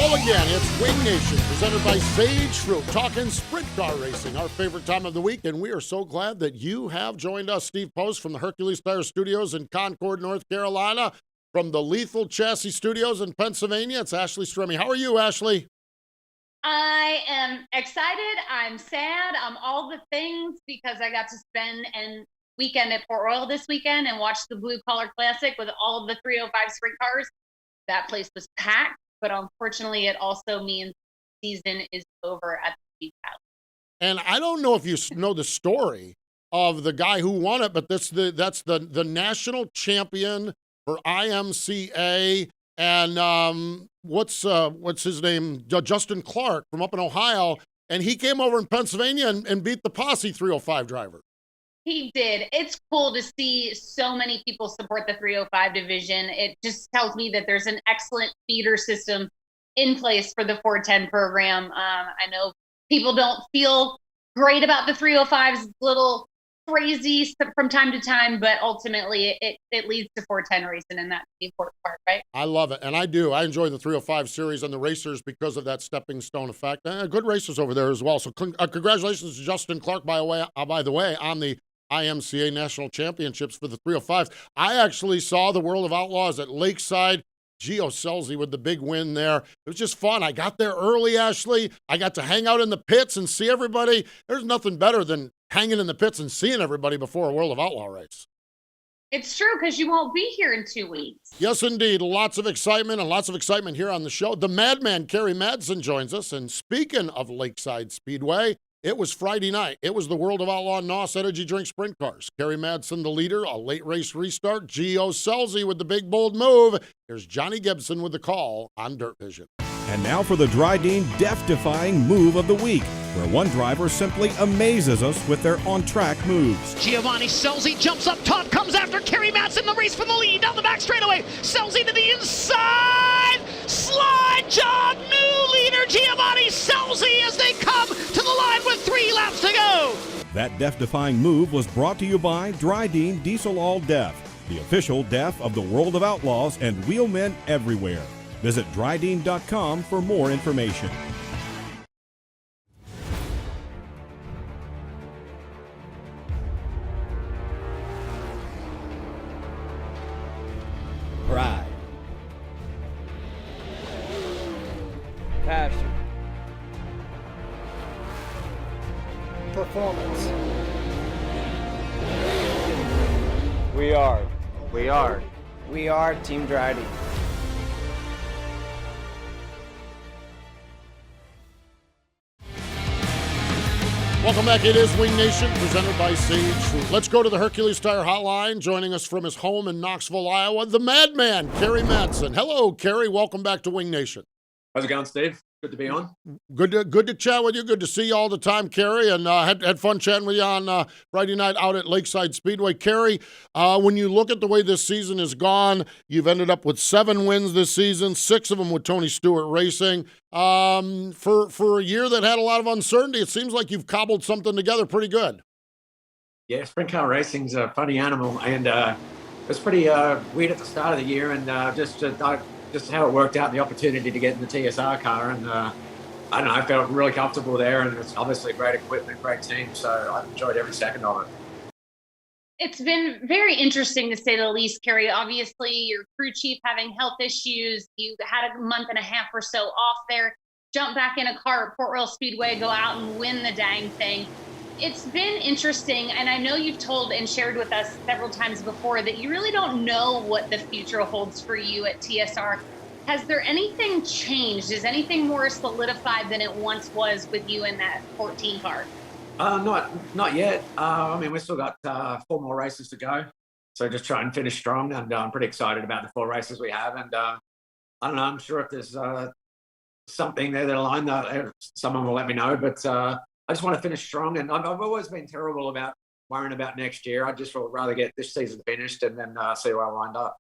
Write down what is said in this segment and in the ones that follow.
Hello again, it's Wing Nation, presented by Sage Fruit, talking sprint car racing, our favorite time of the week, and we are so glad that you have joined us. Steve Post from the Hercules Tire Studios in Concord, North Carolina, from the Lethal Chassis Studios in Pennsylvania, it's Ashley Stremme. How are you, Ashley? I am excited, I'm sad, I'm all the things, because I got to spend a weekend at Port Royal this weekend and watch the Blue Collar Classic with all of the 305 sprint cars. That place was packed. But unfortunately, it also means the season is over at the Speed House. And I don't know if you know the story of the guy who won it, but that's the national champion for IMCA. And what's his name? Justin Clark from up in Ohio. And he came over in Pennsylvania and beat the Posse 305 driver. He did. It's cool to see so many people support the 305 division. It just tells me that there's an excellent feeder system in place for the 410 program. I know people don't feel great about the 305's little crazy from time to time, but ultimately it leads to 410 racing, and that's the important part, right? I love it, and I do. I enjoy the 305 series and the racers because of that stepping stone effect. Good racers over there as well. So congratulations to Justin Clark, by the way, on the IMCA National Championships for the 305s. I actually saw the World of Outlaws at Lakeside. Gio Scelzi with the big win there. It was just fun. I got there early, Ashley. I got to hang out in the pits and see everybody. There's nothing better than hanging in the pits and seeing everybody before a World of Outlaw race. It's true, because you won't be here in 2 weeks. Yes, indeed. Lots of excitement here on the show. The Madman, Kerry Madsen, joins us. And speaking of Lakeside Speedway, it was Friday night. It was the World of Outlaw NOS Energy Drink Sprint Cars. Kerry Madsen, the leader, a late race restart. Gio Scelzi with the big, bold move. Here's Johnny Gibson with the call on Dirt Vision. And now for the Dryden Defying Move of the Week, where one driver simply amazes us with their on-track moves. Giovanni Scelzi jumps up top, comes after Kerry Madsen, the race for the lead, down the back straightaway. Scelzi to the inside, slide job, new leader Giovanni Scelzi as they come to the line with 3 laps to go. That death-defying move was brought to you by Dryden Diesel All Def, the official def of the World of Outlaws and wheelmen everywhere. Visit Dryden.com for more information. Pride. Passion. Performance. We are Team Dryden. Welcome back. It is Wing Nation, presented by Sage Fruit. Let's go to the Hercules Tire Hotline. Joining us from his home in Knoxville, Iowa, the Madman, Kerry Madsen. Hello, Kerry. Welcome back to Wing Nation. How's it going, Steve? Good to be on. Good to chat with you. Good to see you all the time, Kerry. And had fun chatting with you on Friday night out at Lakeside Speedway. Kerry, when you look at the way this season has gone, you've ended up with 7 wins this season, 6 of them with Tony Stewart Racing. For a year that had a lot of uncertainty, it seems like you've cobbled something together pretty good. Yeah, sprint car racing's a funny animal, and it was pretty weird at the start of the year, and just how it worked out, the opportunity to get in the TSR car, and I don't know, I felt really comfortable there, and it's obviously great equipment, great team, so I've enjoyed every second of it. It's been very interesting, to say the least, Kerry. Obviously, your crew chief having health issues. You had a month and a half or so off there. Jump back in a car at Port Royal Speedway, go out and win the dang thing. It's been interesting, and I know you've told and shared with us several times before that you really don't know what the future holds for you at TSR. Has there anything changed? Is anything more solidified than it once was with you in that 14 car? Not yet. I mean, we've still got 4 more races to go, so just try and finish strong, and I'm pretty excited about the 4 races we have, and I don't know, I'm sure if there's something there that'll line that, someone will let me know, but I just want to finish strong, and I've always been terrible about worrying about next year. I just would rather get this season finished and then see where I wind up.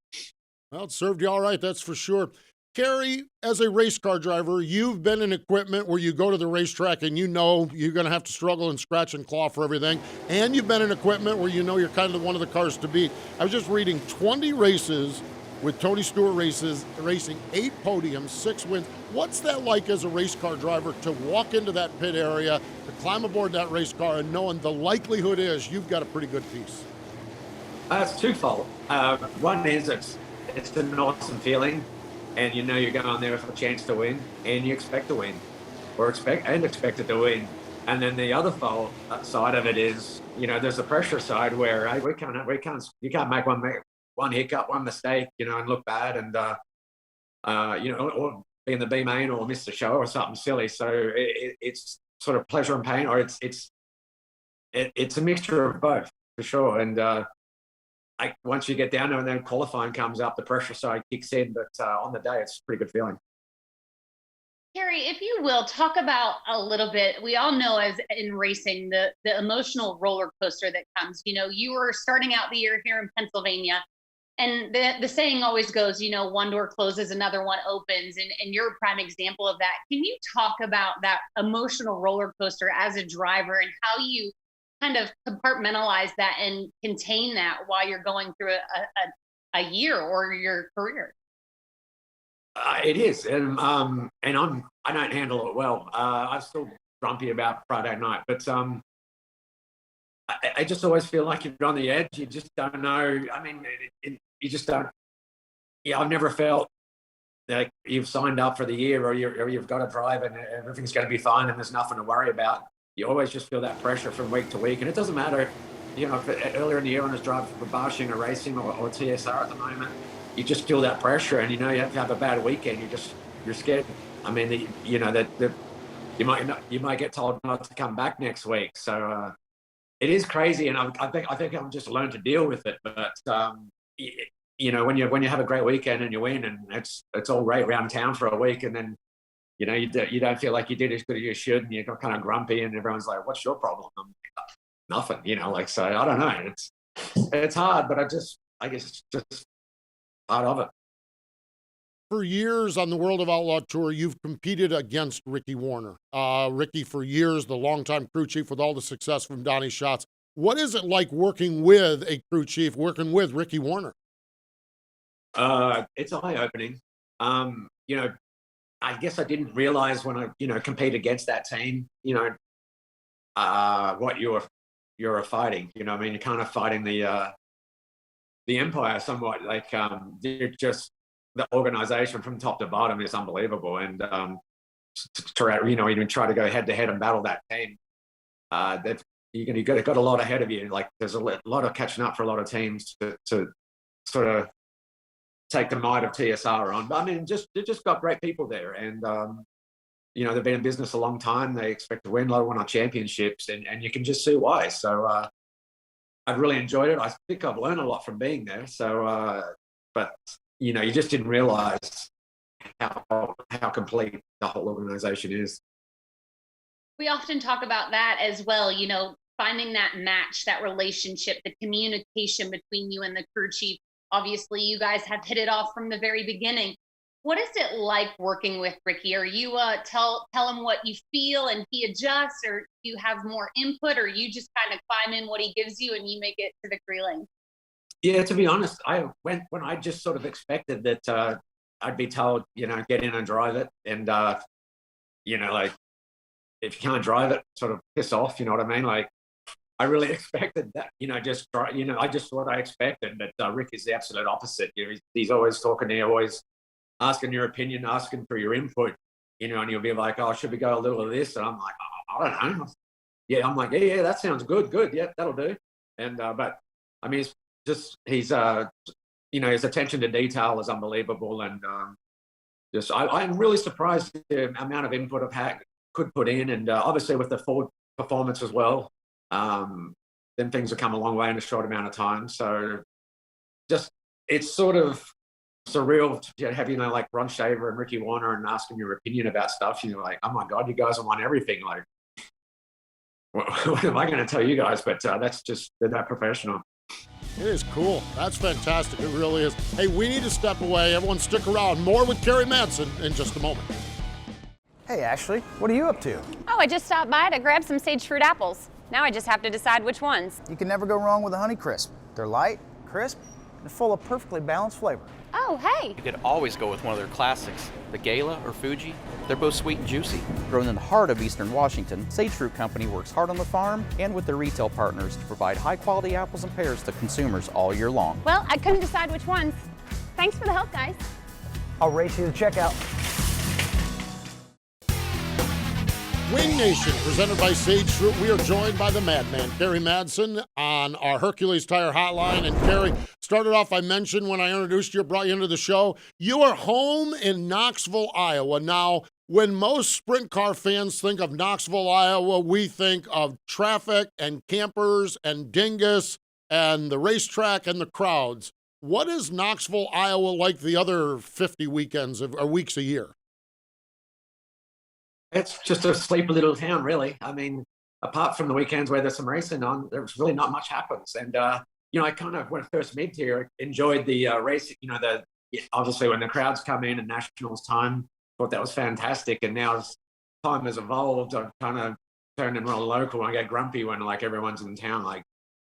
Well, it served you all right, that's for sure. Kerry, as a race car driver, you've been in equipment where you go to the racetrack and you know you're going to have to struggle and scratch and claw for everything, and you've been in equipment where you know you're kind of one of the cars to beat. I was just reading 20 races with Tony Stewart racing 8 podiums, 6 wins. What's that like as a race car driver to walk into that pit area, to climb aboard that race car and knowing the likelihood is you've got a pretty good piece? It's twofold. One is it's an awesome feeling, and you know you're going there with a chance to win, and you expect to win, or expected to win. And then the other side of it is, you know, there's the pressure side where hey, you can't make one hiccup, one mistake, you know, and look bad, and you know, or be in the B main or miss the show or something silly. So it's sort of pleasure and pain, or it's a mixture of both for sure. And once you get down there and then qualifying comes up, the pressure side kicks in. But on the day, it's a pretty good feeling. Kerry, if you will, talk about a little bit. We all know, as in racing, the emotional roller coaster that comes. You know, you were starting out the year here in Pennsylvania, and the saying always goes, you know, one door closes, another one opens, and you're a prime example of that. Can you talk about that emotional roller coaster as a driver and how you kind of compartmentalize that and contain that while you're going through a year or your career? It is, and I don't handle it well. I'm still grumpy about Friday night, but I just always feel like you're on the edge. You just don't know. I mean, you just don't. Yeah, I've never felt like you've signed up for the year, or you've got to drive and everything's going to be fine and there's nothing to worry about. You always just feel that pressure from week to week, and it doesn't matter. You know, if earlier in the year when I was driving for Bashing or racing or TSR at the moment, you just feel that pressure, and you know you have to have a bad weekend. You're scared. I mean, you know that you might get told not to come back next week. So it is crazy, and I think I've just learned to deal with it. But you know, when you have a great weekend and you win, and it's all great around town for a week, and then you know you don't feel like you did as good as you should, and you're kind of grumpy, and everyone's like, "What's your problem?" I'm like, nothing. You know, like, so I don't know. It's hard, but I guess it's just part of it. For years on the World of Outlaw Tour, you've competed against Ricky Warner. Ricky, for years, the longtime crew chief with all the success from Donnie's Shots. What is it like working with a crew chief, working with Ricky Warner? It's eye-opening. You know, I guess I didn't realize when I, you know, compete against that team, you know, what you're fighting. You know, I mean, you're kind of fighting the empire somewhat. Like, you're just, the organization from top to bottom is unbelievable, and to you know, even try to go head to head and battle that team, that you got a lot ahead of you. Like, there's a lot of catching up for a lot of teams to sort of take the might of TSR on. But I mean, they've just got great people there, and you know, they've been in business a long time. They expect to win. A lot of won on championships, and you can just see why. So I've really enjoyed it. I think I've learned a lot from being there. So, but you know, you just didn't realize how complete the whole organization is. We often talk about that as well, you know, finding that match, that relationship, the communication between you and the crew chief. Obviously, you guys have hit it off from the very beginning. What is it like working with Ricky? Are you tell him what you feel and he adjusts, or do you have more input, or you just kind of climb in what he gives you and you make it to victory lane? Yeah, to be honest, I went when I just sort of expected that I'd be told, you know, get in and drive it, and you know, like, if you can't drive it, sort of piss off. You know what I mean? Like, I really expected that. You know, just try. You know, I just thought I expected, but Rick is the absolute opposite. You know, he's always talking to you, always asking your opinion, asking for your input. You know, and you'll be like, "Oh, should we go a little of this?" And I'm like, "Oh, I don't know." Yeah, I'm like, "Yeah, that sounds good. Yeah, that'll do." And but I mean, he's you know, his attention to detail is unbelievable, and I'm really surprised at the amount of input I've had could put in, and obviously with the Ford performance as well, then things have come a long way in a short amount of time. So just, it's sort of surreal to have, you know, like Ron Shaver and Ricky Warner and asking your opinion about stuff. You know, like, oh my God, you guys have won everything. Like, what am I going to tell you guys? But that's just, they're that professional. It is cool. That's fantastic. It really is. Hey, we need to step away. Everyone stick around. More with Kerry Madsen in just a moment. Hey, Ashley, what are you up to? Oh, I just stopped by to grab some sage fruit apples. Now I just have to decide which ones. You can never go wrong with a Honeycrisp. They're light, crisp, and full of perfectly balanced flavor. Oh, hey. You could always go with one of their classics, the Gala or Fuji. They're both sweet and juicy. Grown in the heart of Eastern Washington, Sage Fruit Company works hard on the farm and with their retail partners to provide high-quality apples and pears to consumers all year long. Well, I couldn't decide which ones. Thanks for the help, guys. I'll race you to checkout. Wing Nation, presented by Sage Fruit. We are joined by the Madman, Kerry Madsen, on our Hercules Tire Hotline. And Kerry, started off, I mentioned when I introduced you, brought you into the show, you are home in Knoxville, Iowa. Now, when most sprint car fans think of Knoxville, Iowa, we think of traffic and campers and dingus and the racetrack and the crowds. What is Knoxville, Iowa like the other 50 weekends or weeks a year? It's just a sleepy little town, really. I mean, apart from the weekends where there's some racing on, there's really not much happens. And, I kind of, when I first moved here, enjoyed the racing, obviously when the crowds come in and Nationals time, thought that was fantastic. And now as time has evolved, I've kind of turned in real local and I get grumpy when like everyone's in town, like,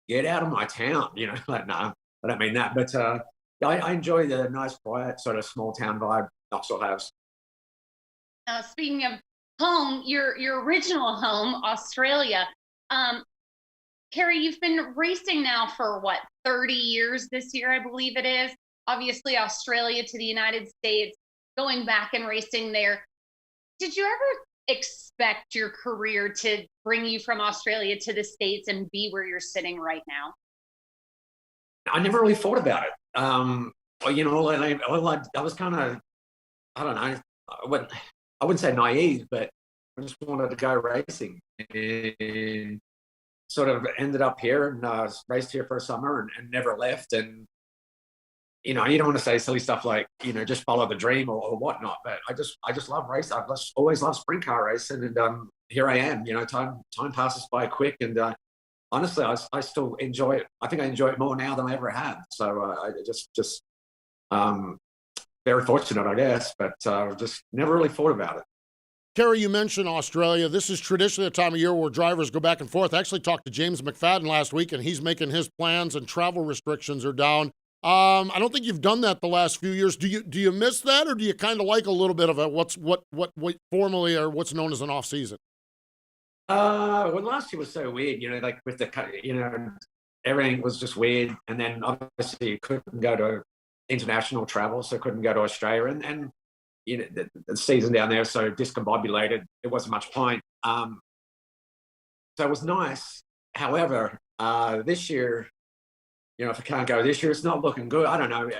get out of my town, like, no, I don't mean that. But I enjoy the nice, quiet, sort of small town vibe Knoxville has. Speaking of home, your original home, Australia. Kerry, you've been racing now for 30 years this year, I believe it is. Obviously, Australia to the United States, going back and racing there. Did you ever expect your career to bring you from Australia to the States and be where you're sitting right now? I never really thought about it. I was kind of, I don't know, I wouldn't say naive, but I just wanted to go racing and sort of ended up here and raced here for a summer and never left. And, you don't want to say silly stuff like, just follow the dream or whatnot, but I just love racing. I've always loved sprint car racing and here I am, time passes by quick and honestly, I still enjoy it. I think I enjoy it more now than I ever have. So I just very fortunate, I guess, but just never really thought about it. Kerry, you mentioned Australia. This is traditionally a time of year where drivers go back and forth. I actually talked to James McFadden last week, and he's making his plans, and travel restrictions are down. I don't think you've done that the last few years. Do you miss that, or do you kind of like a little bit of it? What formally or what's known as an off season? Well, last year was so weird. Like with the everything was just weird, and then obviously you couldn't go to international travel, so couldn't go to Australia, and the season down there so discombobulated, it wasn't much point. So it was nice. However, this year, if I can't go this year, it's not looking good. I don't know.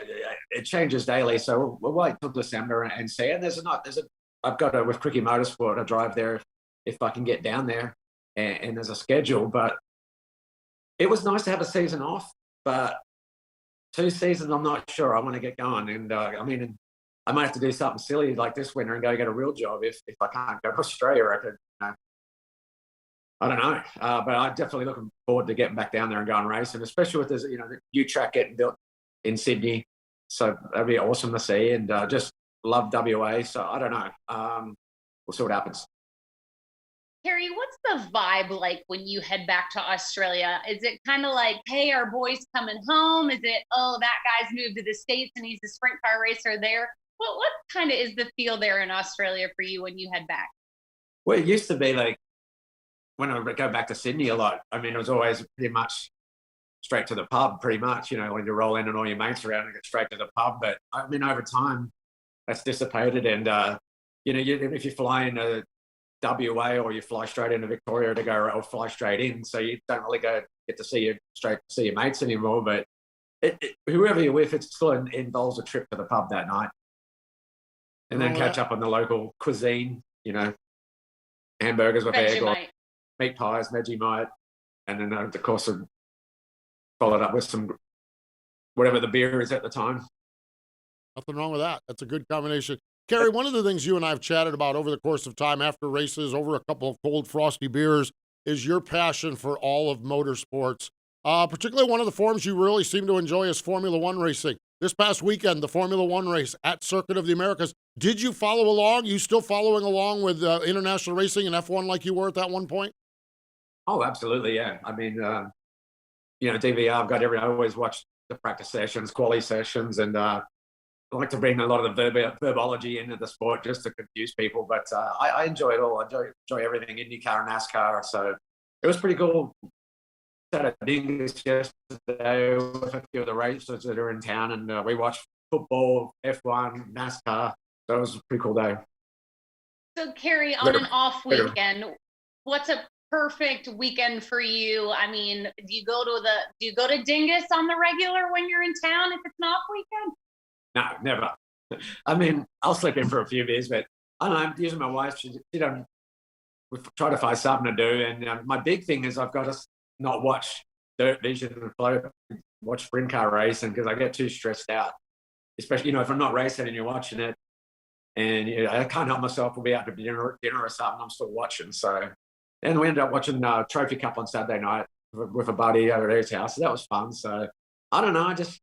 It changes daily, so we'll wait till December and see. And I've got with Cricket Motorsport, I drive there if I can get down there, and there's a schedule. But it was nice to have a season off, but 2 seasons, I'm not sure I want to get going. And I might have to do something silly like this winter and go get a real job if I can't go to Australia. I don't know. But I'm definitely looking forward to getting back down there and going racing, especially with this, the new track getting built in Sydney. So that'd be awesome to see. And just love WA. So I don't know. We'll see what happens. Kerry, what's the vibe like when you head back to Australia? Is it kind of like, hey, our boy's coming home? Is it, oh, that guy's moved to the States and he's a sprint car racer there? What kind of is the feel there in Australia for you when you head back? Well, it used to be like when I would go back to Sydney a lot. It was always pretty much straight to the pub, pretty much, when you roll in and all your mates around and get straight to the pub. But over time, that's dissipated. And, if you fly into WA or you fly straight into Victoria to go or fly straight in, so you don't really get to see your mates anymore. But whoever you're with, it still involves a trip to the pub that night. And then catch up on the local cuisine, hamburgers with egg or meat pies, Vegemite, and then of course followed up with some whatever the beer is at the time. Nothing wrong with that. That's a good combination. Kerry, one of the things you and I have chatted about over the course of time after races, over a couple of cold, frosty beers, is your passion for all of motorsports. Particularly one of the forms you really seem to enjoy is Formula One racing. This past weekend, the Formula One race at Circuit of the Americas. Did you follow along? You still following along with international racing and F1 like you were at that one point? Oh, absolutely, yeah. DVR, I always watched the practice sessions, quality sessions, and I like to bring a lot of the verbology into the sport just to confuse people. But I enjoy it all. I enjoy everything, IndyCar and NASCAR. So it was pretty cool. Had a dingus yesterday with a few of the races that are in town, and we watched football, F1, NASCAR. So it was a pretty cool day. So, Kerry, on an off weekend, what's a perfect weekend for you? I mean, do you go to Dingus on the regular when you're in town if it's an off weekend? No, never. I mean, I'll slip in for a few beers, but I don't know. I'm using my wife. We try to find something to do, and my big thing is I've got to not watch Dirt Vision and watch sprint car racing because I get too stressed out. Especially, if I'm not racing and you're watching it, and I can't help myself. We'll be out to dinner or something. I'm still watching. So, and we ended up watching Trophy Cup on Saturday night with a buddy over at his house. So that was fun. So I don't know. I just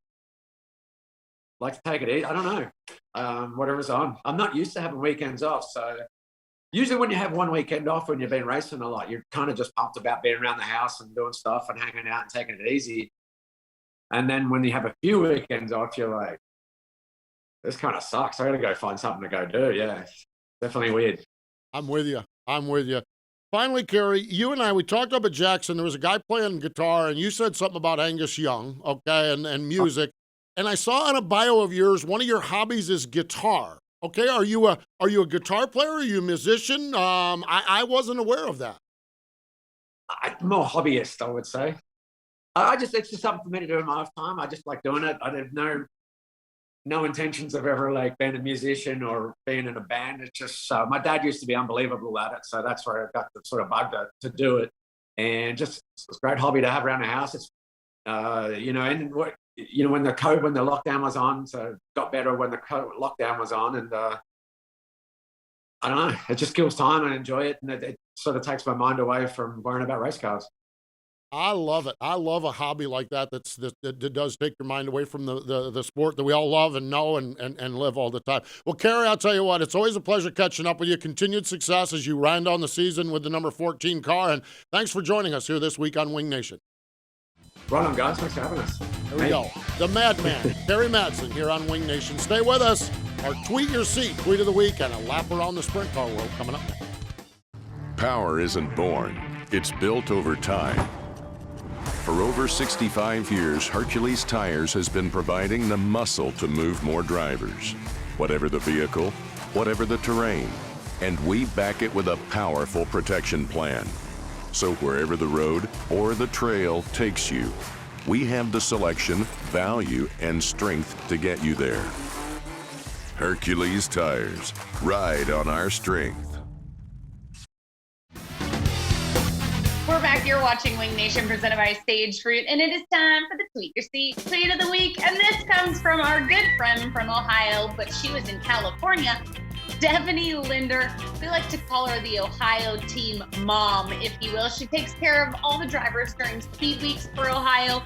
like to take it easy. I don't know. Whatever's on. I'm not used to having weekends off. So usually when you have one weekend off when you've been racing a lot, you're kind of just pumped about being around the house and doing stuff and hanging out and taking it easy. And then when you have a few weekends off, you're like, this kind of sucks. I got to go find something to go do. Yeah, it's definitely weird. I'm with you. Finally, Kerry, you and I, we talked up at Jackson. There was a guy playing guitar, and you said something about Angus Young, okay, and music. And I saw on a bio of yours, one of your hobbies is guitar. Okay, are you a guitar player? Are you a musician? I wasn't aware of that. I'm more hobbyist, I would say. It's just something for me to do in my off time. I just like doing it. I have no intentions of ever like being a musician or being in a band. It's just my dad used to be unbelievable at it, so that's where I got the sort of bug to do it. And just it's a great hobby to have around the house. It's and when the lockdown was on, so it got better when the lockdown was on, and I don't know, it just kills time and I enjoy it, and it sort of takes my mind away from worrying about race cars. I love it. I love a hobby like that that does take your mind away from the sport that we all love and know and live all the time. Well, Kerry, I'll tell you what, it's always a pleasure catching up with you. Continued success as you round on the season with the number 14 car, and thanks for joining us here this week on Wing Nation. Right on, guys. Thanks for having us. There we go. The Madman, Kerry Madsen, here on Wing Nation. Stay with us. Our Tweet Your Seat, Tweet of the Week, and a lap around the sprint car world coming up next. Power isn't born. It's built over time. For over 65 years, Hercules Tires has been providing the muscle to move more drivers. Whatever the vehicle, whatever the terrain. And we back it with a powerful protection plan. So wherever the road or the trail takes you, we have the selection, value, and strength to get you there. Hercules Tires. Ride on our strength. We're back here watching Wing Nation presented by Sage Fruit, and it is time for the Tweet Your Seat Tweet of the Week. And this comes from our good friend from Ohio, but she was in California, Stephanie Linder. We like to call her the Ohio team mom, if you will. She takes care of all the drivers during speed weeks for Ohio.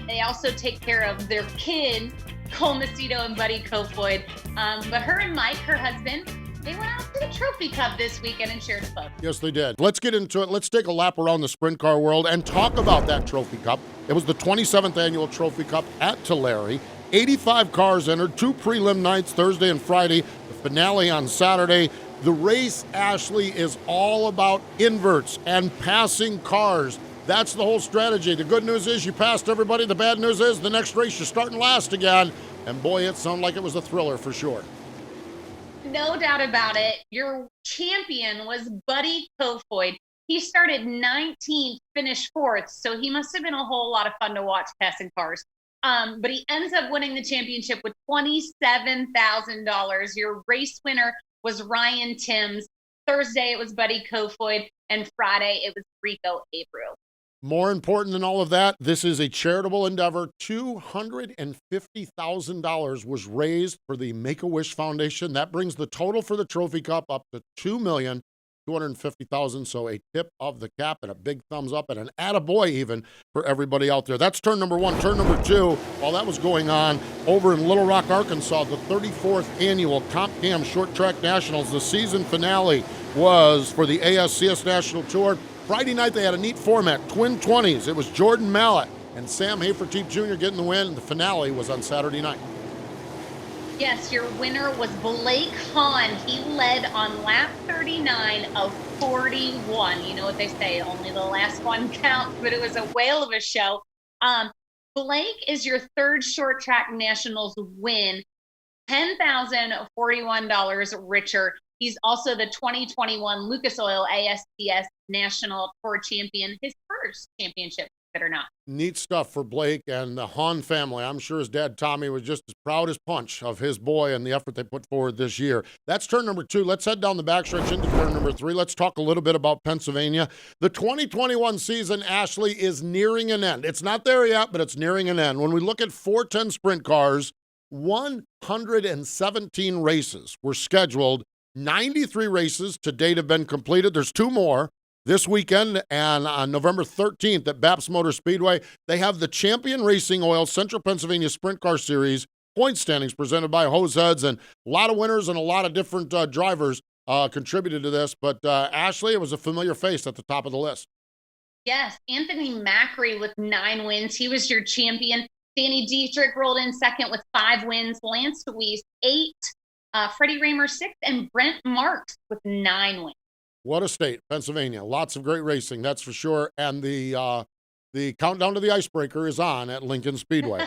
They also take care of their kid, Cole Macedo and Buddy Kofoid. But her and Mike, her husband, they went out to the Trophy Cup this weekend and shared a photo. Yes, they did. Let's get into it. Let's take a lap around the sprint car world and talk about that Trophy Cup. It was the 27th annual Trophy Cup at Tulare. 85 cars entered, 2 prelim nights, Thursday and Friday, the finale on Saturday. The race, Ashley, is all about inverts and passing cars. That's the whole strategy. The good news is you passed everybody. The bad news is the next race you're starting last again. And boy, it sounded like it was a thriller for sure. No doubt about it. Your champion was Buddy Kofoid. He started 19th, finished 4th, so he must have been a whole lot of fun to watch passing cars. But he ends up winning the championship with $27,000. Your race winner was Ryan Timms. Thursday, it was Buddy Kofoid, and Friday, it was Rico Abreu. More important than all of that, this is a charitable endeavor. $250,000 was raised for the Make-A-Wish Foundation. That brings the total for the Trophy Cup up to $2,250,000. So a tip of the cap and a big thumbs up and an attaboy even for everybody out there. That's turn number 1. Turn number 2, while that was going on, over in Little Rock, Arkansas, the 34th annual Comp Cam Short Track Nationals. The season finale was for the ASCS National Tour. Friday night, they had a neat format, twin 20s. It was Jordan Mallett and Sam Hafertepe Jr. getting the win. The finale was on Saturday night. Yes, your winner was Blake Hahn. He led on lap 39 of 41. You know what they say, only the last one counts, but it was a whale of a show. Blake is your third short track nationals win, $10,041 richer. He's also the 2021 Lucas Oil ASTS National Tour Champion, his first championship, believe it or not. Neat stuff for Blake and the Hahn family. I'm sure his dad, Tommy, was just as proud as punch of his boy and the effort they put forward this year. That's turn number 2. Let's head down the backstretch into turn number 3. Let's talk a little bit about Pennsylvania. The 2021 season, Ashley, is nearing an end. It's not there yet, but it's nearing an end. When we look at 410 sprint cars, 117 races were scheduled. 93 races to date have been completed. There's 2 more this weekend, and on November 13th at Baps Motor Speedway, they have the Champion Racing Oil Central Pennsylvania Sprint Car Series point standings presented by Hoseheads, and a lot of winners and a lot of different drivers contributed to this. But Ashley, it was a familiar face at the top of the list. Yes, Anthony Macri with 9 wins. He was your champion. Danny Dietrich rolled in second with 5 wins. Lance Deweese, 8. Freddie Raymer, 6. And Brent Marks with 9 wins. What a state, Pennsylvania. Lots of great racing, that's for sure. And the countdown to the icebreaker is on at Lincoln Speedway.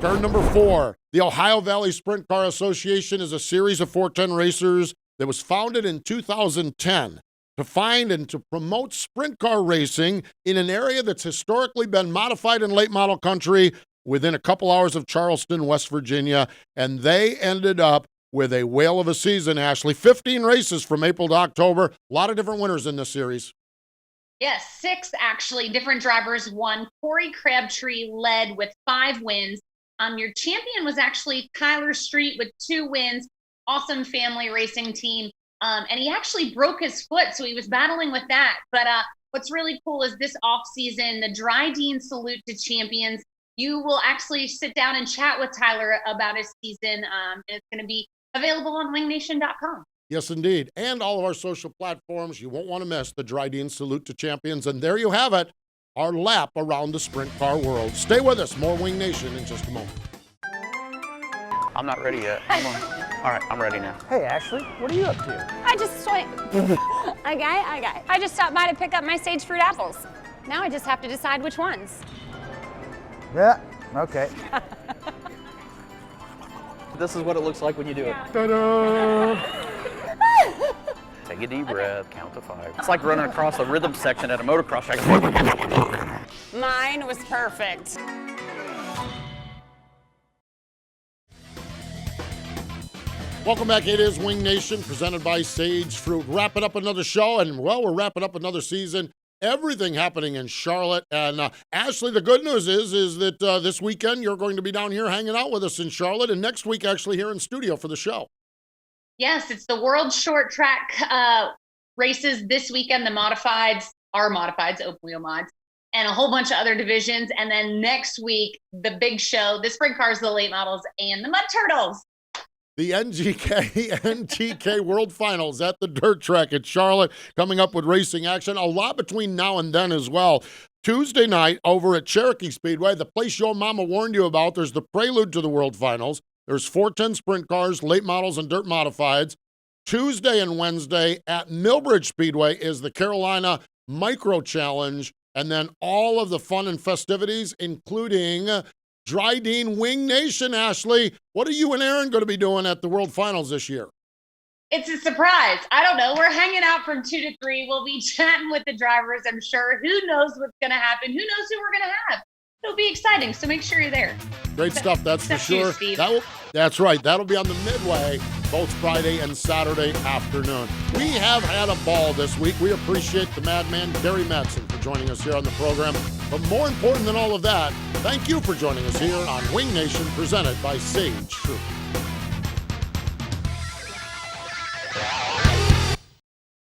Turn number 4. The Ohio Valley Sprint Car Association is a series of 410 racers that was founded in 2010 to find and to promote sprint car racing in an area that's historically been modified in late model country within a couple hours of Charleston, West Virginia. And they ended up with a whale of a season, Ashley. 15 races from April to October. A lot of different winners in this series. Yes, 6 actually. Different drivers won. Corey Crabtree led with 5 wins. Your champion was actually Tyler Street with 2 wins. Awesome family racing team. And he actually broke his foot, so he was battling with that. But what's really cool is this offseason, the Dry Dean Salute to Champions. You will actually sit down and chat with Tyler about his season. And it's going to be available on wingnation.com. Yes, indeed. And all of our social platforms. You won't want to miss the Dry Dean Salute to Champions. And there you have it, our lap around the sprint car world. Stay with us. More Wing Nation in just a moment. I'm not ready yet. Come on. All right, I'm ready now. Hey, Ashley, what are you up to? I just okay. I just stopped by to pick up my sage fruit apples. Now I just have to decide which ones. Yeah, okay. This is what it looks like when you do it. Ta-da! Take a deep breath, count to 5. It's like running across a rhythm section at a motocross track. Mine was perfect. Welcome back. It is Wing Nation, presented by Sage Fruit. Wrapping up another show, and, well, we're wrapping up another season. Everything happening in Charlotte. And Ashley, the good news is that this weekend you're going to be down here hanging out with us in Charlotte, and next week actually here in studio for the show. Yes, it's the World Short Track races this weekend, the modifieds, our modifieds, open wheel mods, and a whole bunch of other divisions. And then next week, the big show, the sprint cars, the late models, and the mud turtles. The NTK World Finals at the dirt track at Charlotte, coming up with racing action. A lot between now and then as well. Tuesday night over at Cherokee Speedway, the place your mama warned you about. There's the prelude to the World Finals. There's 410 sprint cars, late models, and dirt modifieds. Tuesday and Wednesday at Millbridge Speedway is the Carolina Micro Challenge. And then all of the fun and festivities, including Dry Dean Wing Nation. Ashley, what are you and Aaron going to be doing at the World Finals this year? It's a surprise. I don't know. We're hanging out from 2 to 3. We'll be chatting with the drivers, I'm sure. Who knows what's going to happen? Who knows who we're going to have? It'll be exciting, so make sure you're there. Great stuff, that's for sure. Steve. That's right. That'll be on the Midway, both Friday and Saturday afternoon. We have had a ball this week. We appreciate the Madman, Kerry Madsen, for joining us here on the program. But more important than all of that, thank you for joining us here on Wing Nation, presented by Sage Fruit.